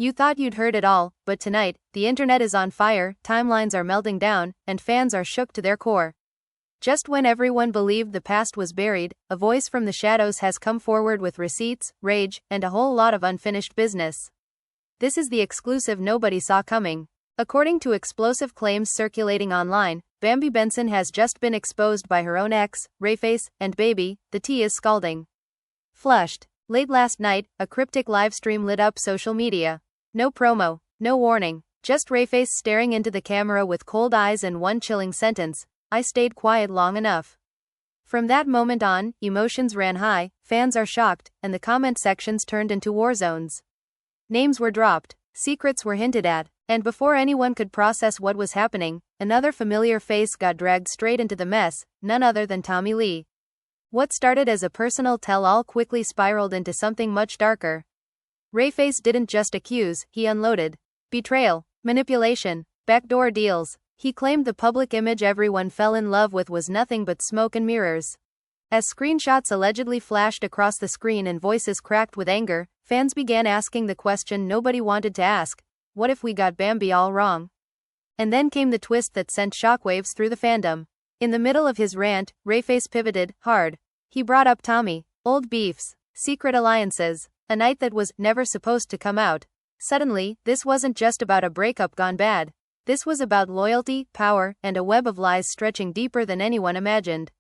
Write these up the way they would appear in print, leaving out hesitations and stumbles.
You thought you'd heard it all, but tonight, the internet is on fire, timelines are melting down, and fans are shook to their core. Just when everyone believed the past was buried, a voice from the shadows has come forward with receipts, rage, and a whole lot of unfinished business. This is the exclusive nobody saw coming. According to explosive claims circulating online, Bambi Benson has just been exposed by her own ex, Rayface, and baby, the tea is scalding. Flushed. Late last night, a cryptic livestream lit up social media. No promo, no warning, just Rayface staring into the camera with cold eyes and one chilling sentence: "I stayed quiet long enough." From that moment on, emotions ran high, fans are shocked, and the comment sections turned into war zones. Names were dropped, secrets were hinted at, and before anyone could process what was happening, another familiar face got dragged straight into the mess, none other than Tommie Lee. What started as a personal tell-all quickly spiraled into something much darker. Rayface didn't just accuse, he unloaded. Betrayal, manipulation, backdoor deals. He claimed the public image everyone fell in love with was nothing but smoke and mirrors. As screenshots allegedly flashed across the screen and voices cracked with anger, fans began asking the question nobody wanted to ask: what if we got Bambi all wrong? And then came the twist that sent shockwaves through the fandom. In the middle of his rant, Rayface pivoted hard. He brought up Tommie, old beefs, secret alliances, a night that was never supposed to come out. Suddenly, this wasn't just about a breakup gone bad. This was about loyalty, power, and a web of lies stretching deeper than anyone imagined.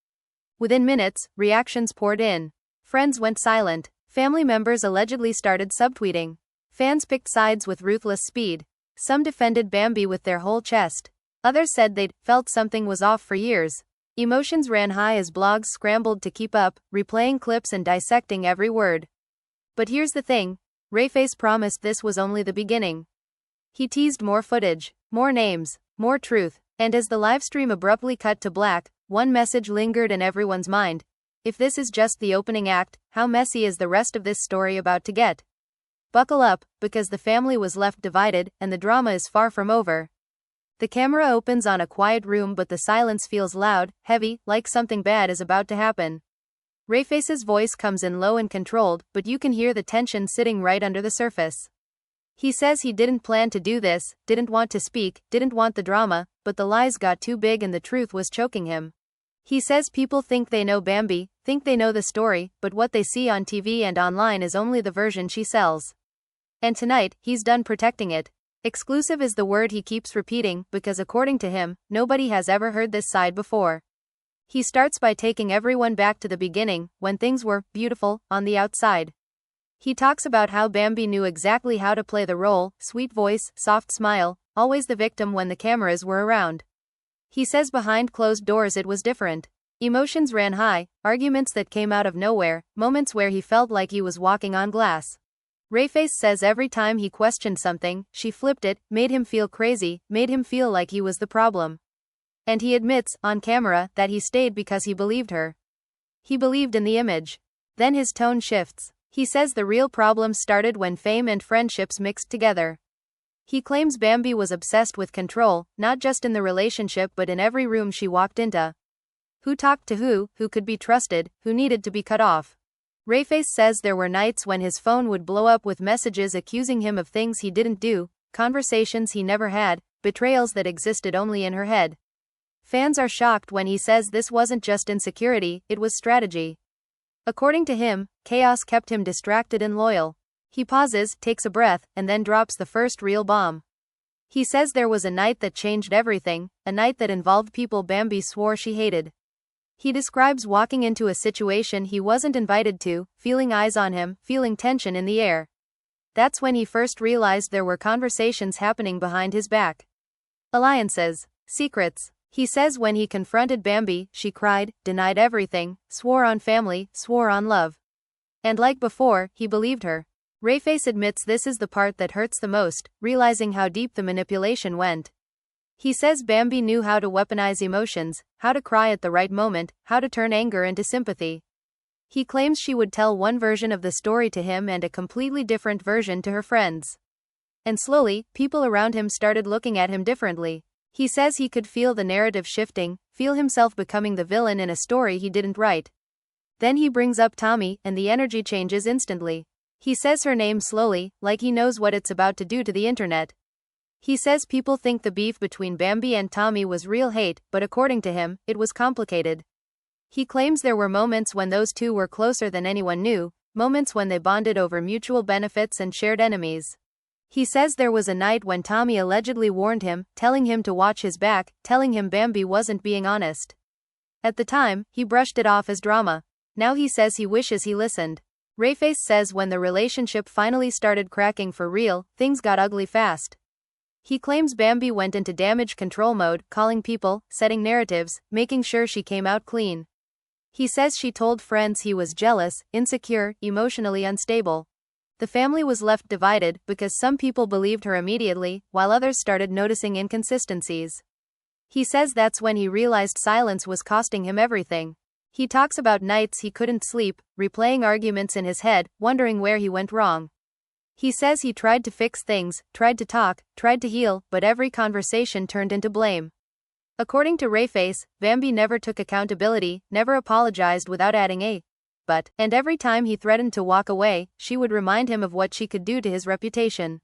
Within minutes, reactions poured in. Friends went silent. Family members allegedly started subtweeting. Fans picked sides with ruthless speed. Some defended Bambi with their whole chest. Others said they'd felt something was off for years. Emotions ran high as blogs scrambled to keep up, replaying clips and dissecting every word. But here's the thing: Rayface promised this was only the beginning. He teased more footage, more names, more truth, and as the livestream abruptly cut to black, one message lingered in everyone's mind: if this is just the opening act, how messy is the rest of this story about to get? Buckle up, because the family was left divided, and the drama is far from over. The camera opens on a quiet room, but the silence feels loud, heavy, like something bad is about to happen. Rayface's voice comes in low and controlled, but you can hear the tension sitting right under the surface. He says he didn't plan to do this, didn't want to speak, didn't want the drama, but the lies got too big and the truth was choking him. He says people think they know Bambi, think they know the story, but what they see on TV and online is only the version she sells. And tonight, he's done protecting it. Exclusive is the word he keeps repeating, because according to him, nobody has ever heard this side before. He starts by taking everyone back to the beginning, when things were beautiful on the outside. He talks about how Bambi knew exactly how to play the role: sweet voice, soft smile, always the victim when the cameras were around. He says behind closed doors it was different. Emotions ran high, arguments that came out of nowhere, moments where he felt like he was walking on glass. Rayface says every time he questioned something, she flipped it, made him feel crazy, made him feel like he was the problem. And he admits, on camera, that he stayed because he believed her. He believed in the image. Then his tone shifts. He says the real problem started when fame and friendships mixed together. He claims Bambi was obsessed with control, not just in the relationship but in every room she walked into. Who talked to who could be trusted, who needed to be cut off. Rayface says there were nights when his phone would blow up with messages accusing him of things he didn't do, conversations he never had, betrayals that existed only in her head. Fans are shocked when he says this wasn't just insecurity, it was strategy. According to him, chaos kept him distracted and loyal. He pauses, takes a breath, and then drops the first real bomb. He says there was a night that changed everything, a night that involved people Bambi swore she hated. He describes walking into a situation he wasn't invited to, feeling eyes on him, feeling tension in the air. That's when he first realized there were conversations happening behind his back. Alliances, secrets. He says when he confronted Bambi, she cried, denied everything, swore on family, swore on love. And like before, he believed her. Rayface admits this is the part that hurts the most, realizing how deep the manipulation went. He says Bambi knew how to weaponize emotions, how to cry at the right moment, how to turn anger into sympathy. He claims she would tell one version of the story to him and a completely different version to her friends. And slowly, people around him started looking at him differently. He says he could feel the narrative shifting, feel himself becoming the villain in a story he didn't write. Then he brings up Tommie, and the energy changes instantly. He says her name slowly, like he knows what it's about to do to the internet. He says people think the beef between Bambi and Tommie was real hate, but according to him, it was complicated. He claims there were moments when those two were closer than anyone knew, moments when they bonded over mutual benefits and shared enemies. He says there was a night when Tommie allegedly warned him, telling him to watch his back, telling him Bambi wasn't being honest. At the time, he brushed it off as drama. Now he says he wishes he listened. Rayface says when the relationship finally started cracking for real, things got ugly fast. He claims Bambi went into damage control mode, calling people, setting narratives, making sure she came out clean. He says she told friends he was jealous, insecure, emotionally unstable. The family was left divided because some people believed her immediately, while others started noticing inconsistencies. He says that's when he realized silence was costing him everything. He talks about nights he couldn't sleep, replaying arguments in his head, wondering where he went wrong. He says he tried to fix things, tried to talk, tried to heal, but every conversation turned into blame. According to Rayface, Bambi never took accountability, never apologized without adding a but, and every time he threatened to walk away, she would remind him of what she could do to his reputation.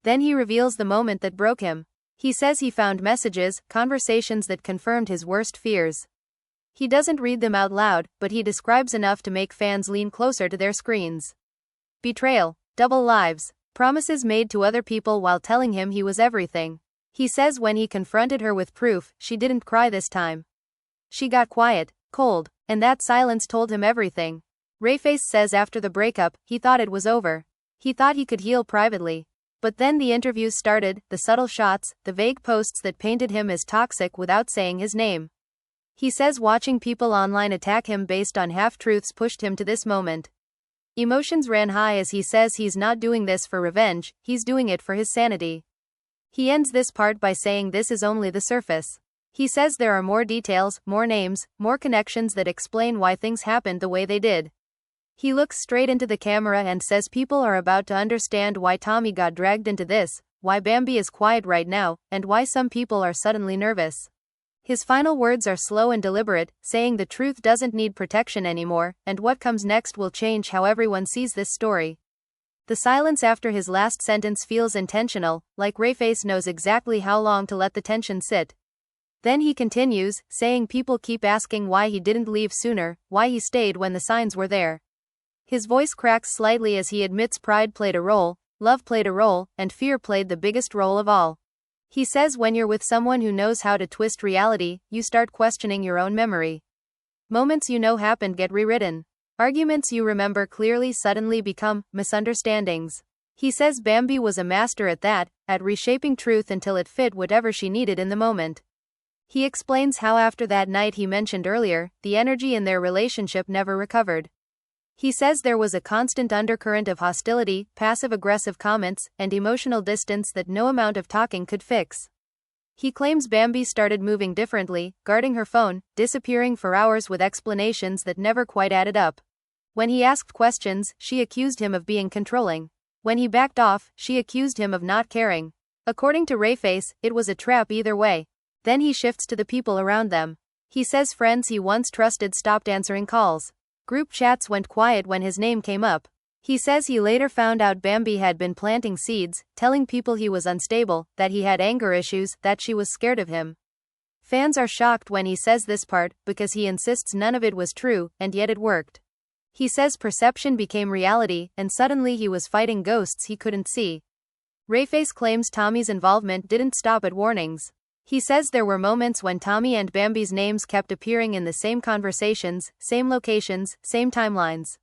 Then he reveals the moment that broke him. He says he found messages, conversations that confirmed his worst fears. He doesn't read them out loud, but he describes enough to make fans lean closer to their screens. Betrayal. Double lives. Promises made to other people while telling him he was everything. He says when he confronted her with proof, she didn't cry this time. She got quiet, cold, and that silence told him everything. Rayface says after the breakup, he thought it was over. He thought he could heal privately. But then the interviews started, the subtle shots, the vague posts that painted him as toxic without saying his name. He says watching people online attack him based on half-truths pushed him to this moment. Emotions ran high as he says he's not doing this for revenge, he's doing it for his sanity. He ends this part by saying this is only the surface. He says there are more details, more names, more connections that explain why things happened the way they did. He looks straight into the camera and says people are about to understand why Tommie got dragged into this, why Bambi is quiet right now, and why some people are suddenly nervous. His final words are slow and deliberate, saying the truth doesn't need protection anymore, and what comes next will change how everyone sees this story. The silence after his last sentence feels intentional, like Rayface knows exactly how long to let the tension sit. Then he continues, saying people keep asking why he didn't leave sooner, why he stayed when the signs were there. His voice cracks slightly as he admits pride played a role, love played a role, and fear played the biggest role of all. He says when you're with someone who knows how to twist reality, you start questioning your own memory. Moments you know happened get rewritten. Arguments you remember clearly suddenly become misunderstandings. He says Bambi was a master at that, at reshaping truth until it fit whatever she needed in the moment. He explains how after that night he mentioned earlier, the energy in their relationship never recovered. He says there was a constant undercurrent of hostility, passive-aggressive comments, and emotional distance that no amount of talking could fix. He claims Bambi started moving differently, guarding her phone, disappearing for hours with explanations that never quite added up. When he asked questions, she accused him of being controlling. When he backed off, she accused him of not caring. According to Rayface, it was a trap either way. Then he shifts to the people around them. He says friends he once trusted stopped answering calls. Group chats went quiet when his name came up. He says he later found out Bambi had been planting seeds, telling people he was unstable, that he had anger issues, that she was scared of him. Fans are shocked when he says this part, because he insists none of it was true, and yet it worked. He says perception became reality, and suddenly he was fighting ghosts he couldn't see. Rayface claims Tommie's involvement didn't stop at warnings. He says there were moments when Tommie and Bambi's names kept appearing in the same conversations, same locations, same timelines.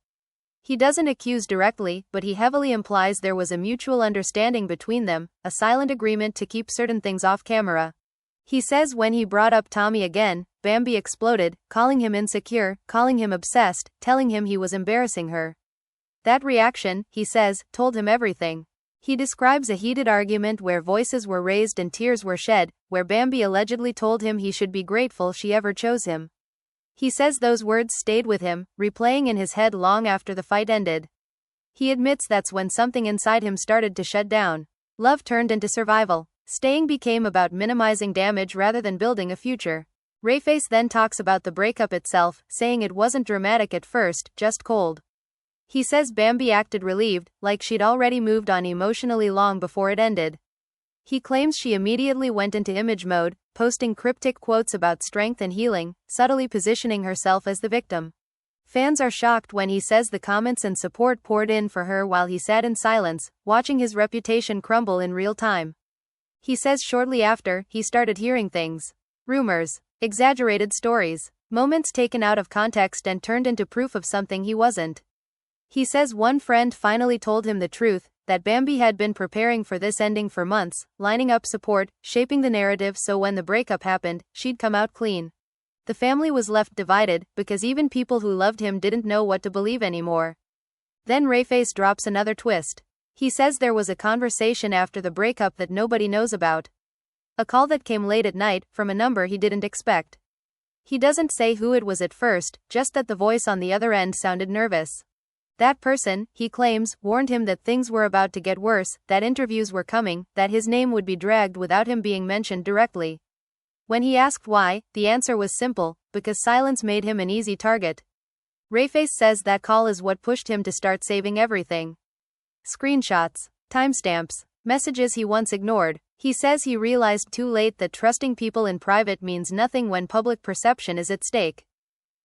He doesn't accuse directly, but he heavily implies there was a mutual understanding between them, a silent agreement to keep certain things off camera. He says when he brought up Tommie again, Bambi exploded, calling him insecure, calling him obsessed, telling him he was embarrassing her. That reaction, he says, told him everything. He describes a heated argument where voices were raised and tears were shed, where Bambi allegedly told him he should be grateful she ever chose him. He says those words stayed with him, replaying in his head long after the fight ended. He admits that's when something inside him started to shut down. Love turned into survival. Staying became about minimizing damage rather than building a future. Rayface then talks about the breakup itself, saying it wasn't dramatic at first, just cold. He says Bambi acted relieved, like she'd already moved on emotionally long before it ended. He claims she immediately went into image mode, posting cryptic quotes about strength and healing, subtly positioning herself as the victim. Fans are shocked when he says the comments and support poured in for her while he sat in silence, watching his reputation crumble in real time. He says shortly after, he started hearing things. Rumors, exaggerated stories, moments taken out of context and turned into proof of something he wasn't. He says one friend finally told him the truth, that Bambi had been preparing for this ending for months, lining up support, shaping the narrative so when the breakup happened, she'd come out clean. The family was left divided, because even people who loved him didn't know what to believe anymore. Then Rayface drops another twist. He says there was a conversation after the breakup that nobody knows about. A call that came late at night, from a number he didn't expect. He doesn't say who it was at first, just that the voice on the other end sounded nervous. That person, he claims, warned him that things were about to get worse, that interviews were coming, that his name would be dragged without him being mentioned directly. When he asked why, the answer was simple, because silence made him an easy target. Rayface says that call is what pushed him to start saving everything. Screenshots, timestamps, messages he once ignored. He says he realized too late that trusting people in private means nothing when public perception is at stake.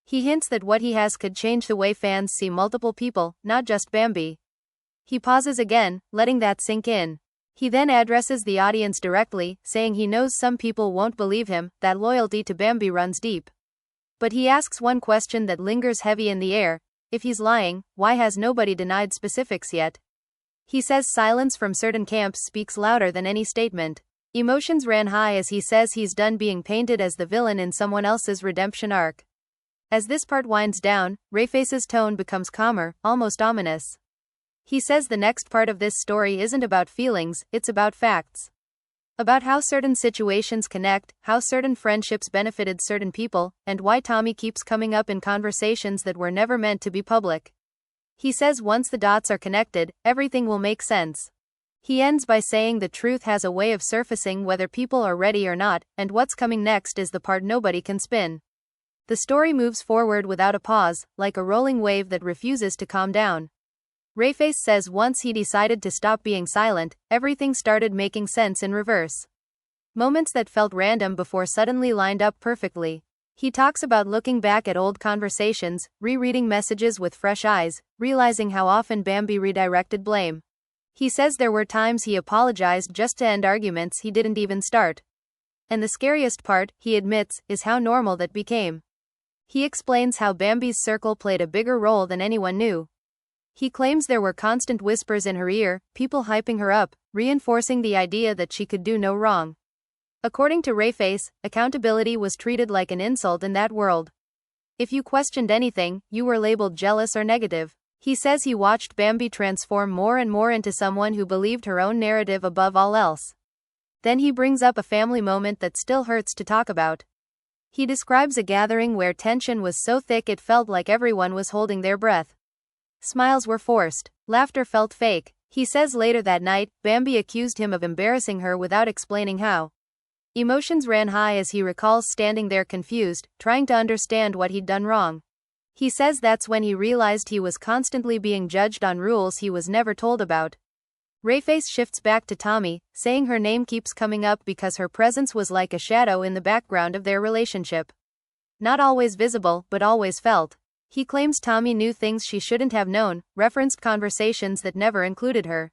He hints that what he has could change the way fans see multiple people, not just Bambi. He pauses again, letting that sink in. He then addresses the audience directly, saying he knows some people won't believe him, that loyalty to Bambi runs deep. But he asks one question that lingers heavy in the air: if he's lying, why has nobody denied specifics yet? He says silence from certain camps speaks louder than any statement. Emotions ran high as he says he's done being painted as the villain in someone else's redemption arc. As this part winds down, Rayface's tone becomes calmer, almost ominous. He says the next part of this story isn't about feelings, it's about facts. About how certain situations connect, how certain friendships benefited certain people, and why Tommie keeps coming up in conversations that were never meant to be public. He says once the dots are connected, everything will make sense. He ends by saying the truth has a way of surfacing whether people are ready or not, and what's coming next is the part nobody can spin. The story moves forward without a pause, like a rolling wave that refuses to calm down. Rayface says once he decided to stop being silent, everything started making sense in reverse. Moments that felt random before suddenly lined up perfectly. He talks about looking back at old conversations, rereading messages with fresh eyes, realizing how often Bambi redirected blame. He says there were times he apologized just to end arguments he didn't even start. And the scariest part, he admits, is how normal that became. He explains how Bambi's circle played a bigger role than anyone knew. He claims there were constant whispers in her ear, people hyping her up, reinforcing the idea that she could do no wrong. According to Rayface, accountability was treated like an insult in that world. If you questioned anything, you were labeled jealous or negative. He says he watched Bambi transform more and more into someone who believed her own narrative above all else. Then he brings up a family moment that still hurts to talk about. He describes a gathering where tension was so thick it felt like everyone was holding their breath. Smiles were forced. Laughter felt fake. He says later that night, Bambi accused him of embarrassing her without explaining how. Emotions ran high as he recalls standing there confused, trying to understand what he'd done wrong. He says that's when he realized he was constantly being judged on rules he was never told about. Rayface shifts back to Tommie, saying her name keeps coming up because her presence was like a shadow in the background of their relationship. Not always visible, but always felt. He claims Tommie knew things she shouldn't have known, referenced conversations that never included her.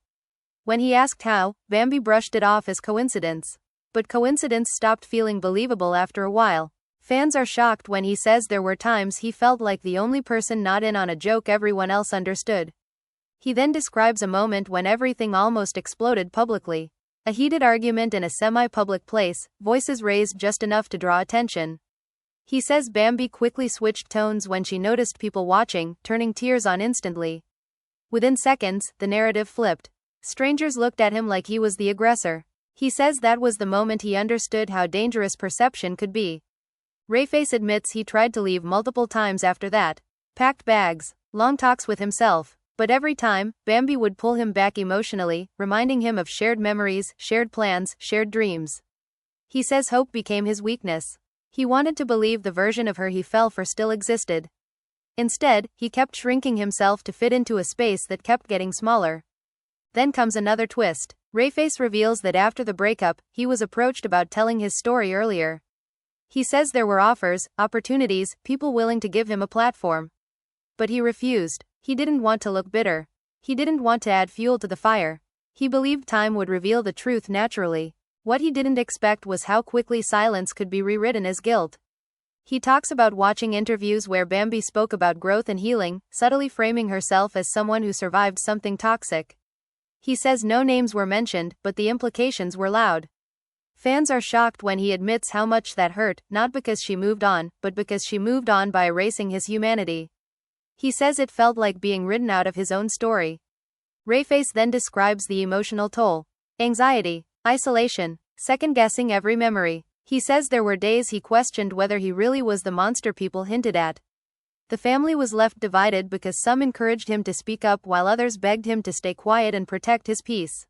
When he asked how, Bambi brushed it off as coincidence. But coincidence stopped feeling believable after a while. Fans are shocked when he says there were times he felt like the only person not in on a joke everyone else understood. He then describes a moment when everything almost exploded publicly. A heated argument in a semi-public place, voices raised just enough to draw attention. He says Bambi quickly switched tones when she noticed people watching, turning tears on instantly. Within seconds, the narrative flipped. Strangers looked at him like he was the aggressor. He says that was the moment he understood how dangerous perception could be. Rayface admits he tried to leave multiple times after that. Packed bags, long talks with himself. But every time, Bambi would pull him back emotionally, reminding him of shared memories, shared plans, shared dreams. He says hope became his weakness. He wanted to believe the version of her he fell for still existed. Instead, he kept shrinking himself to fit into a space that kept getting smaller. Then comes another twist. Rayface reveals that after the breakup, he was approached about telling his story earlier. He says there were offers, opportunities, people willing to give him a platform. But he refused. He didn't want to look bitter. He didn't want to add fuel to the fire. He believed time would reveal the truth naturally. What he didn't expect was how quickly silence could be rewritten as guilt. He talks about watching interviews where Bambi spoke about growth and healing, subtly framing herself as someone who survived something toxic. He says no names were mentioned, but the implications were loud. Fans are shocked when he admits how much that hurt, not because she moved on, but because she moved on by erasing his humanity. He says it felt like being written out of his own story. Rayface then describes the emotional toll. Anxiety, isolation, second-guessing every memory. He says there were days he questioned whether he really was the monster people hinted at. The family was left divided because some encouraged him to speak up while others begged him to stay quiet and protect his peace.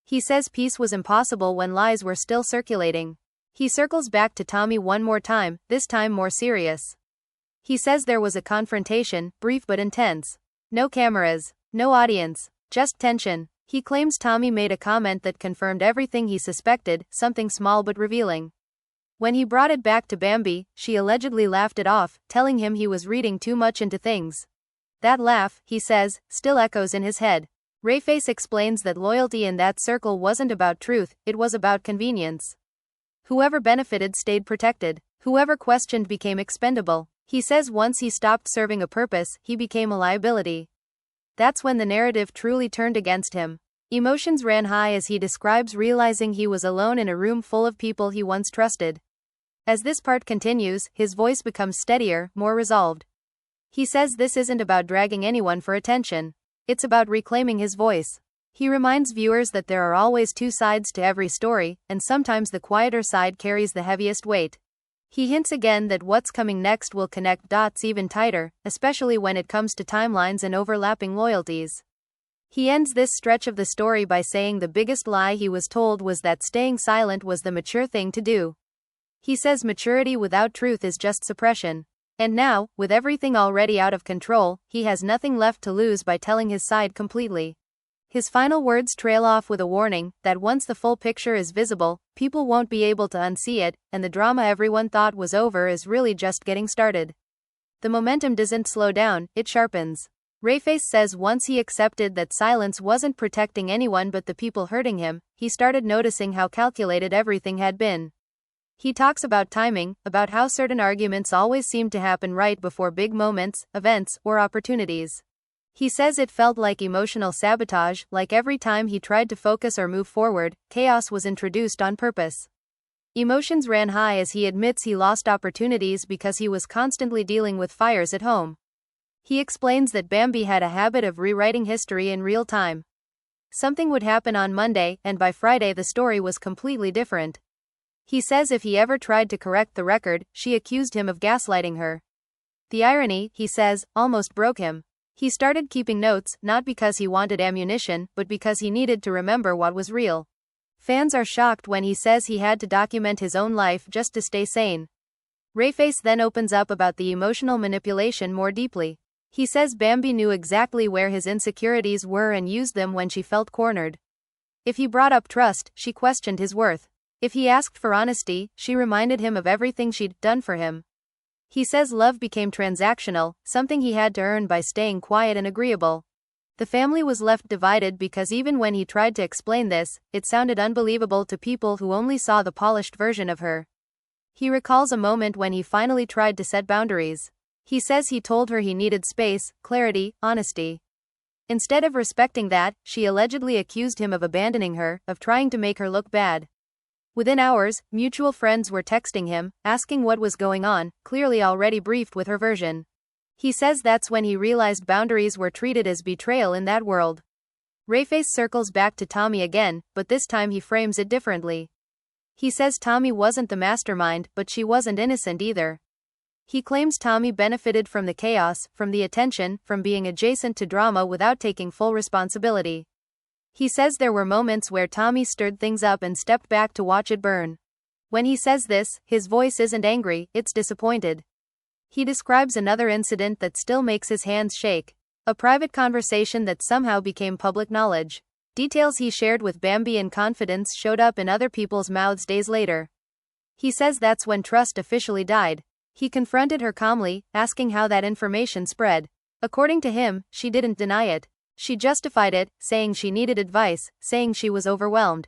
He says peace was impossible when lies were still circulating. He circles back to Tommie one more time, this time more serious. He says there was a confrontation, brief but intense. No cameras, no audience, just tension. He claims Tommie made a comment that confirmed everything he suspected, something small but revealing. When he brought it back to Bambi, she allegedly laughed it off, telling him he was reading too much into things. That laugh, he says, still echoes in his head. Rayface explains that loyalty in that circle wasn't about truth, it was about convenience. Whoever benefited stayed protected. Whoever questioned became expendable. He says once he stopped serving a purpose, he became a liability. That's when the narrative truly turned against him. Emotions ran high as he describes realizing he was alone in a room full of people he once trusted. As this part continues, his voice becomes steadier, more resolved. He says this isn't about dragging anyone for attention. It's about reclaiming his voice. He reminds viewers that there are always two sides to every story, and sometimes the quieter side carries the heaviest weight. He hints again that what's coming next will connect dots even tighter, especially when it comes to timelines and overlapping loyalties. He ends this stretch of the story by saying the biggest lie he was told was that staying silent was the mature thing to do. He says maturity without truth is just suppression. And now, with everything already out of control, he has nothing left to lose by telling his side completely. His final words trail off with a warning that once the full picture is visible, people won't be able to unsee it, and the drama everyone thought was over is really just getting started. The momentum doesn't slow down, it sharpens. Rayface says once he accepted that silence wasn't protecting anyone but the people hurting him, he started noticing how calculated everything had been. He talks about timing, about how certain arguments always seem to happen right before big moments, events, or opportunities. He says it felt like emotional sabotage, like every time he tried to focus or move forward, chaos was introduced on purpose. Emotions ran high as he admits he lost opportunities because he was constantly dealing with fires at home. He explains that Bambi had a habit of rewriting history in real time. Something would happen on Monday, and by Friday the story was completely different. He says if he ever tried to correct the record, she accused him of gaslighting her. The irony, he says, almost broke him. He started keeping notes, not because he wanted ammunition, but because he needed to remember what was real. Fans are shocked when he says he had to document his own life just to stay sane. Rayface then opens up about the emotional manipulation more deeply. He says Bambi knew exactly where his insecurities were and used them when she felt cornered. If he brought up trust, she questioned his worth. If he asked for honesty, she reminded him of everything she'd done for him. He says love became transactional, something he had to earn by staying quiet and agreeable. The family was left divided because even when he tried to explain this, it sounded unbelievable to people who only saw the polished version of her. He recalls a moment when he finally tried to set boundaries. He says he told her he needed space, clarity, honesty. Instead of respecting that, she allegedly accused him of abandoning her, of trying to make her look bad. Within hours, mutual friends were texting him, asking what was going on, clearly already briefed with her version. He says that's when he realized boundaries were treated as betrayal in that world. Rayface circles back to Tommie again, but this time he frames it differently. He says Tommie wasn't the mastermind, but she wasn't innocent either. He claims Tommie benefited from the chaos, from the attention, from being adjacent to drama without taking full responsibility. He says there were moments where Tommie stirred things up and stepped back to watch it burn. When he says this, his voice isn't angry, it's disappointed. He describes another incident that still makes his hands shake. A private conversation that somehow became public knowledge. Details he shared with Bambi in confidence showed up in other people's mouths days later. He says that's when trust officially died. He confronted her calmly, asking how that information spread. According to him, she didn't deny it. She justified it, saying she needed advice, saying she was overwhelmed.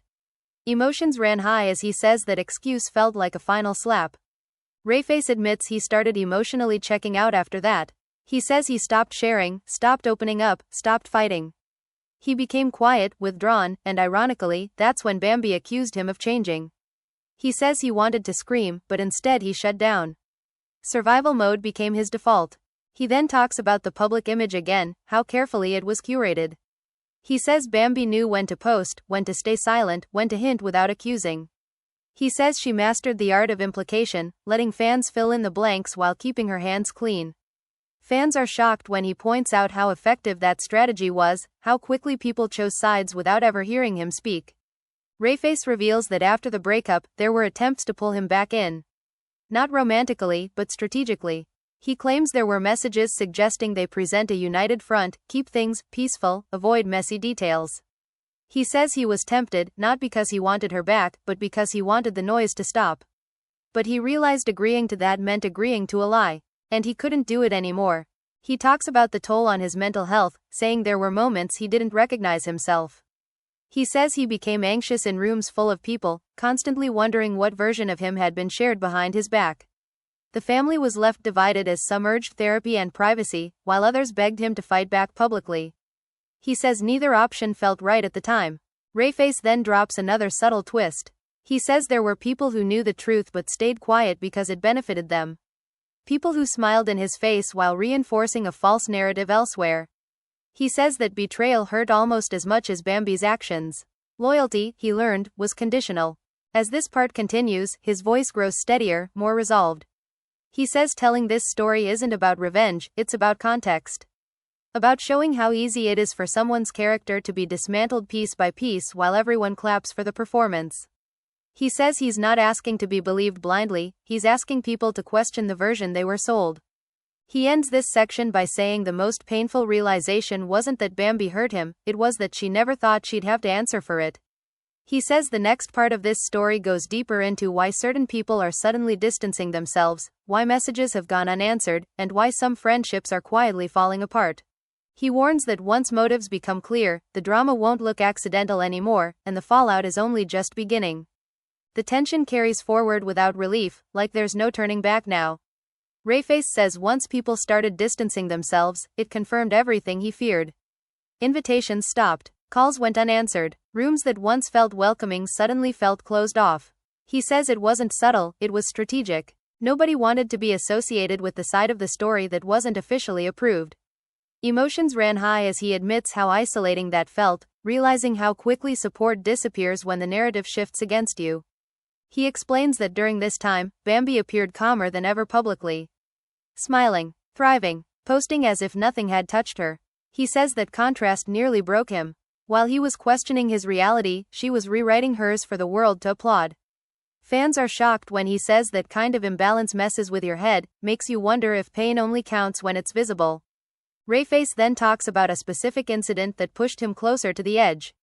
Emotions ran high as he says that excuse felt like a final slap. Rayface admits he started emotionally checking out after that. He says he stopped sharing, stopped opening up, stopped fighting. He became quiet, withdrawn, and ironically, that's when Bambi accused him of changing. He says he wanted to scream, but instead he shut down. Survival mode became his default. He then talks about the public image again, how carefully it was curated. He says Bambi knew when to post, when to stay silent, when to hint without accusing. He says she mastered the art of implication, letting fans fill in the blanks while keeping her hands clean. Fans are shocked when he points out how effective that strategy was, how quickly people chose sides without ever hearing him speak. Rayface reveals that after the breakup, there were attempts to pull him back in. Not romantically, but strategically. He claims there were messages suggesting they present a united front, keep things peaceful, avoid messy details. He says he was tempted, not because he wanted her back, but because he wanted the noise to stop. But he realized agreeing to that meant agreeing to a lie. And he couldn't do it anymore. He talks about the toll on his mental health, saying there were moments he didn't recognize himself. He says he became anxious in rooms full of people, constantly wondering what version of him had been shared behind his back. The family was left divided as some urged therapy and privacy, while others begged him to fight back publicly. He says neither option felt right at the time. Rayface then drops another subtle twist. He says there were people who knew the truth but stayed quiet because it benefited them. People who smiled in his face while reinforcing a false narrative elsewhere. He says that betrayal hurt almost as much as Bambi's actions. Loyalty, he learned, was conditional. As this part continues, his voice grows steadier, more resolved. He says telling this story isn't about revenge, it's about context. About showing how easy it is for someone's character to be dismantled piece by piece while everyone claps for the performance. He says he's not asking to be believed blindly, he's asking people to question the version they were sold. He ends this section by saying the most painful realization wasn't that Bambi hurt him, it was that she never thought she'd have to answer for it. He says the next part of this story goes deeper into why certain people are suddenly distancing themselves, why messages have gone unanswered, and why some friendships are quietly falling apart. He warns that once motives become clear, the drama won't look accidental anymore, and the fallout is only just beginning. The tension carries forward without relief, like there's no turning back now. Rayface says once people started distancing themselves, it confirmed everything he feared. Invitations stopped, calls went unanswered, rooms that once felt welcoming suddenly felt closed off. He says it wasn't subtle, it was strategic. Nobody wanted to be associated with the side of the story that wasn't officially approved. Emotions ran high as he admits how isolating that felt, realizing how quickly support disappears when the narrative shifts against you. He explains that during this time, Bambi appeared calmer than ever publicly. Smiling, thriving, posting as if nothing had touched her. He says that contrast nearly broke him. While he was questioning his reality, she was rewriting hers for the world to applaud. Fans are shocked when he says that kind of imbalance messes with your head, makes you wonder if pain only counts when it's visible. Rayface then talks about a specific incident that pushed him closer to the edge.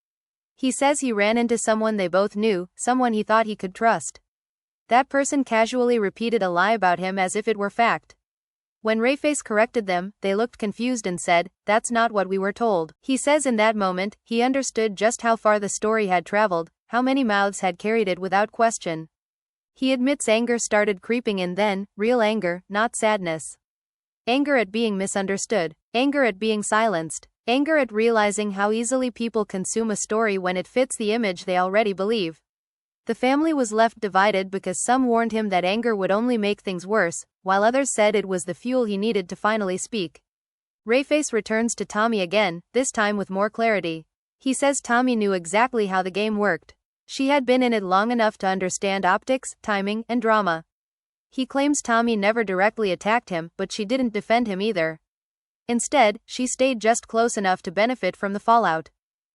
He says he ran into someone they both knew, someone he thought he could trust. That person casually repeated a lie about him as if it were fact. When Rayface corrected them, they looked confused and said, "That's not what we were told." He says in that moment, he understood just how far the story had traveled, how many mouths had carried it without question. He admits anger started creeping in then, real anger, not sadness. Anger at being misunderstood. Anger at being silenced. Anger at realizing how easily people consume a story when it fits the image they already believe. The family was left divided because some warned him that anger would only make things worse, while others said it was the fuel he needed to finally speak. Rayface returns to Tommie again, this time with more clarity. He says Tommie knew exactly how the game worked. She had been in it long enough to understand optics, timing, and drama. He claims Tommie never directly attacked him, but she didn't defend him either. Instead, she stayed just close enough to benefit from the fallout.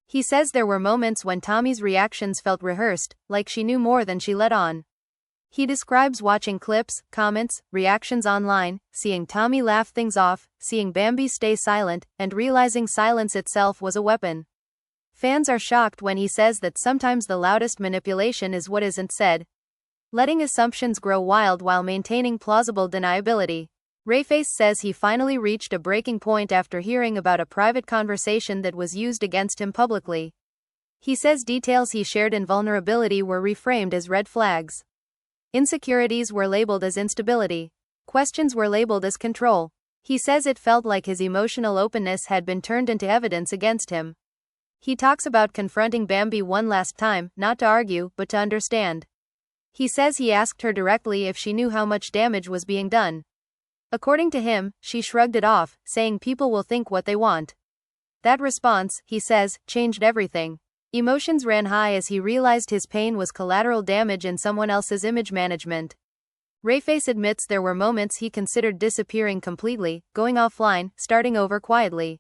He says there were moments when Tommie's reactions felt rehearsed, like she knew more than she let on. He describes watching clips, comments, reactions online, seeing Tommie laugh things off, seeing Bambi stay silent, and realizing silence itself was a weapon. Fans are shocked when he says that sometimes the loudest manipulation is what isn't said, letting assumptions grow wild while maintaining plausible deniability. Rayface says he finally reached a breaking point after hearing about a private conversation that was used against him publicly. He says details he shared in vulnerability were reframed as red flags. Insecurities were labeled as instability. Questions were labeled as control. He says it felt like his emotional openness had been turned into evidence against him. He talks about confronting Bambi one last time, not to argue, but to understand. He says he asked her directly if she knew how much damage was being done. According to him, she shrugged it off, saying people will think what they want. That response, he says, changed everything. Emotions ran high as he realized his pain was collateral damage in someone else's image management. Rayface admits there were moments he considered disappearing completely, going offline, starting over quietly.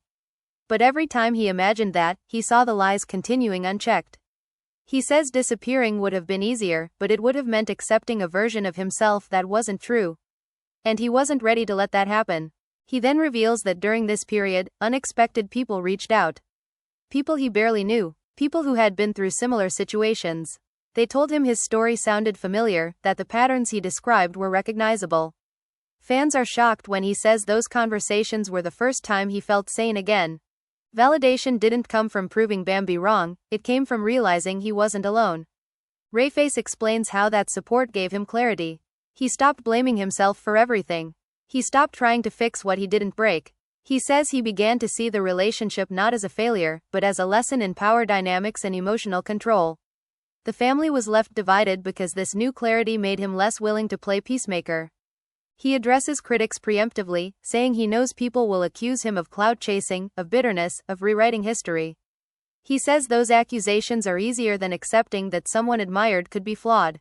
But every time he imagined that, he saw the lies continuing unchecked. He says disappearing would have been easier, but it would have meant accepting a version of himself that wasn't true. And he wasn't ready to let that happen. He then reveals that during this period, unexpected people reached out. People he barely knew. People who had been through similar situations. They told him his story sounded familiar, that the patterns he described were recognizable. Fans are shocked when he says those conversations were the first time he felt sane again. Validation didn't come from proving Bambi wrong, it came from realizing he wasn't alone. Rayface explains how that support gave him clarity. He stopped blaming himself for everything. He stopped trying to fix what he didn't break. He says he began to see the relationship not as a failure, but as a lesson in power dynamics and emotional control. The family was left divided because this new clarity made him less willing to play peacemaker. He addresses critics preemptively, saying he knows people will accuse him of clout chasing, of bitterness, of rewriting history. He says those accusations are easier than accepting that someone admired could be flawed.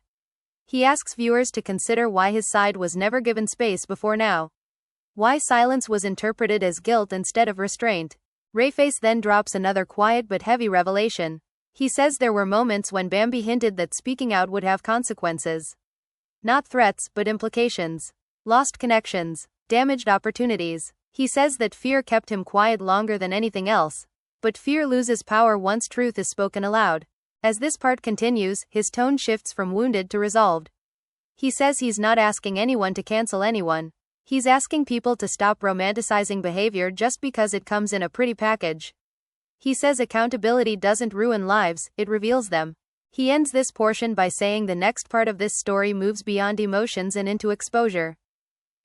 He asks viewers to consider why his side was never given space before now. Why silence was interpreted as guilt instead of restraint. Rayface then drops another quiet but heavy revelation. He says there were moments when Bambi hinted that speaking out would have consequences. Not threats, but implications. Lost connections. Damaged opportunities. He says that fear kept him quiet longer than anything else. But fear loses power once truth is spoken aloud. As this part continues, his tone shifts from wounded to resolved. He says he's not asking anyone to cancel anyone. He's asking people to stop romanticizing behavior just because it comes in a pretty package. He says accountability doesn't ruin lives, it reveals them. He ends this portion by saying the next part of this story moves beyond emotions and into exposure.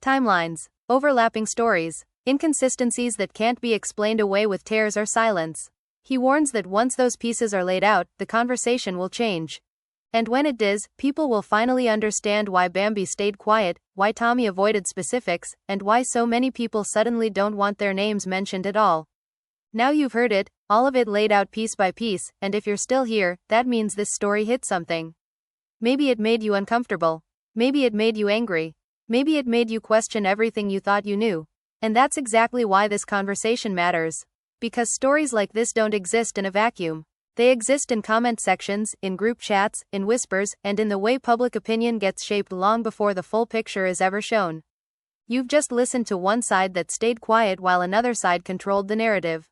Timelines. Overlapping stories. Inconsistencies that can't be explained away with tears or silence. He warns that once those pieces are laid out, the conversation will change. And when it does, people will finally understand why Bambi stayed quiet, why Tommie avoided specifics, and why so many people suddenly don't want their names mentioned at all. Now you've heard it, all of it laid out piece by piece, and if you're still here, that means this story hit something. Maybe it made you uncomfortable. Maybe it made you angry. Maybe it made you question everything you thought you knew. And that's exactly why this conversation matters. Because stories like this don't exist in a vacuum. They exist in comment sections, in group chats, in whispers, and in the way public opinion gets shaped long before the full picture is ever shown. You've just listened to one side that stayed quiet while another side controlled the narrative.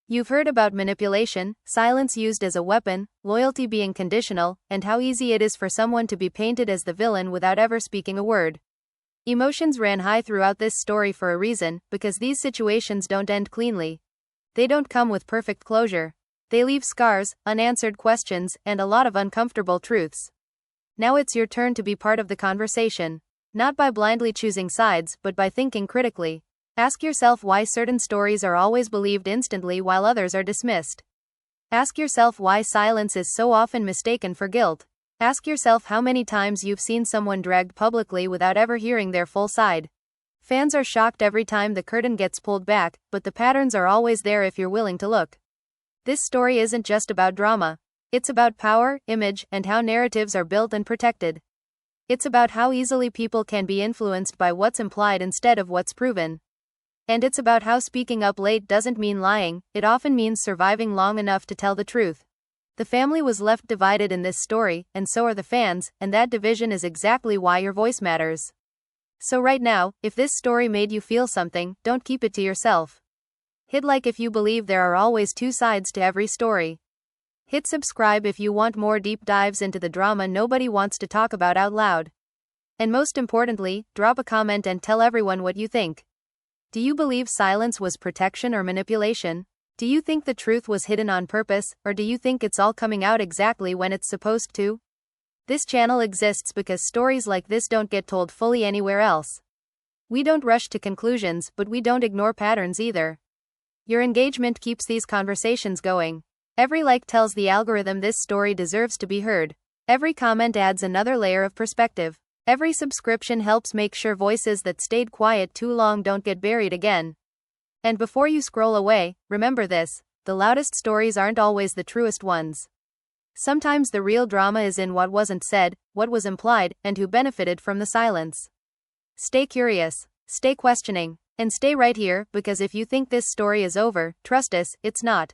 You've heard about manipulation, silence used as a weapon, loyalty being conditional, and how easy it is for someone to be painted as the villain without ever speaking a word. Emotions ran high throughout this story for a reason, because these situations don't end cleanly. They don't come with perfect closure. They leave scars, unanswered questions, and a lot of uncomfortable truths. Now it's your turn to be part of the conversation. Not by blindly choosing sides, but by thinking critically. Ask yourself why certain stories are always believed instantly while others are dismissed. Ask yourself why silence is so often mistaken for guilt. Ask yourself how many times you've seen someone dragged publicly without ever hearing their full side. Fans are shocked every time the curtain gets pulled back, but the patterns are always there if you're willing to look. This story isn't just about drama. It's about power, image, and how narratives are built and protected. It's about how easily people can be influenced by what's implied instead of what's proven. And it's about how speaking up late doesn't mean lying, it often means surviving long enough to tell the truth. The family was left divided in this story, and so are the fans, and that division is exactly why your voice matters. So right now, if this story made you feel something, don't keep it to yourself. Hit like if you believe there are always two sides to every story. Hit subscribe if you want more deep dives into the drama nobody wants to talk about out loud. And most importantly, drop a comment and tell everyone what you think. Do you believe silence was protection or manipulation? Do you think the truth was hidden on purpose, or do you think it's all coming out exactly when it's supposed to? This channel exists because stories like this don't get told fully anywhere else. We don't rush to conclusions, but we don't ignore patterns either. Your engagement keeps these conversations going. Every like tells the algorithm this story deserves to be heard. Every comment adds another layer of perspective. Every subscription helps make sure voices that stayed quiet too long don't get buried again. And before you scroll away, remember this: the loudest stories aren't always the truest ones. Sometimes the real drama is in what wasn't said, what was implied, and who benefited from the silence. Stay curious, stay questioning, and stay right here, because if you think this story is over, trust us, it's not.